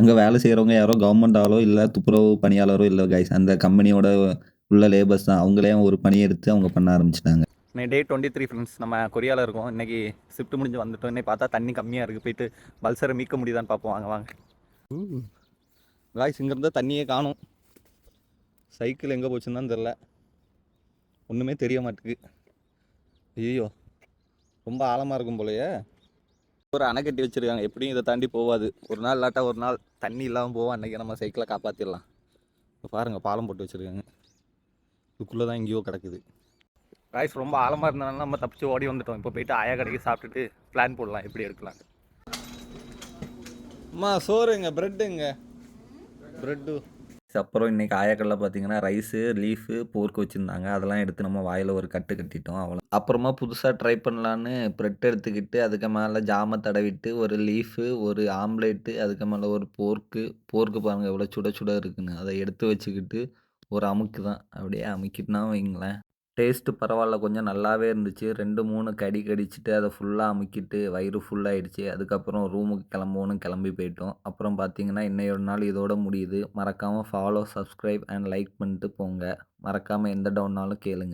அங்க வேலை செய்றவங்க யாரோ கவர்மெண்ட் ஆளோ, இல்ல துப்புரவு பணியாளரோ இல்ல கைஸ். அந்த கம்பெனியோட உள்ள லேபர்ஸ் தான். அவங்களே ஒரு பணிய எடுத்து அவங்க பண்ண ஆரம்பிச்சுட்டாங்க. இன்னைக்கு டே 23 ஃப்ரெண்ட்ஸ். நம்ம கொரியாவில் இருக்கோம். இன்னைக்கு ஷிஃப்ட் முடிஞ்சு வந்துட்டோம். இன்னைக்கு பார்த்தா தண்ணி கம்மியாக இருக்குது. போயிட்டு பல்சரை மீட்க முடியுதான்னு பார்ப்போம். வாங்க. காய்ஸ், இங்கே இருந்தால் தண்ணியே காணும். சைக்கிள் எங்கே போச்சுன்னு தான் தெரில. ஒன்றுமே தெரிய மாட்டேங்குது. ஐயோ, ரொம்ப ஆழமாக இருக்கும் போலயே. ஒரு அணை கட்டி வச்சுருக்காங்க. எப்படியும் இதை தாண்டி போகாது. ஒரு நாள் இல்லாட்டா ஒரு நாள் தண்ணி இல்லாமல் போவோம். அன்றைக்கி நம்ம சைக்கிளை காப்பாற்றிடலாம். இப்போ பாருங்கள், பாலம் போட்டு வச்சுருக்காங்க. இதுக்குள்ளே தான் எங்கேயோ கிடக்குது. காய்ஸ், ரொம்ப ஆழமாக இருந்தனால நம்ம தப்பிச்சு ஓடி வந்துட்டோம். இப்போ போயிட்டு ஆயா கடைக்கு சாப்பிட்டுட்டு பிளான் போடலாம் எப்படி எடுக்கலாம். அம்மா சோறுங்க, ப்ரெட்டுங்க, ப்ரெட்டு. அப்புறம் இன்றைக்கி ஆயாக்கடலில் பார்த்தீங்கன்னா ரைஸு, லீஃபு, போர்க்கு வச்சுருந்தாங்க. அதெல்லாம் எடுத்து நம்ம வாயில் ஒரு கட்டு கட்டிட்டோம். அவ்வளோ. அப்புறமா புதுசாக ட்ரை பண்ணலான்னு ப்ரெட் எடுத்துக்கிட்டு அதுக்கு மேலே ஜாமை தடவிட்டு ஒரு லீஃபு, ஒரு ஆம்லேட்டு, அதுக்கு மேலே ஒரு போர்க்கு பாருங்கள் எவ்வளோ சுட சுட இருக்குன்னு. அதை எடுத்து வச்சுக்கிட்டு ஒரு அமுக்கு தான். அப்படியே அமுக்கிட்டுனா வைங்களேன், டேஸ்ட்டு பரவாயில்ல. கொஞ்சம் நல்லாவே இருந்துச்சு. 2, 3 கடி கடிச்சிட்டு அதை ஃபுல்லாக அமுக்கிட்டு வயிறு ஃபுல்லாகிடுச்சு. அதுக்கப்புறம் ரூமுக்கு கிளம்புவோன்னு கிளம்பி போயிட்டோம். அப்புறம் பார்த்தீங்கன்னா இன்னையோட நாள் இதோட முடியுது. மறக்காமல் ஃபாலோ, சப்ஸ்கிரைப் அண்ட் லைக் பண்ணிட்டு போங்க. மறக்காமல் எந்த டவுன்னாலும் கேளுங்க.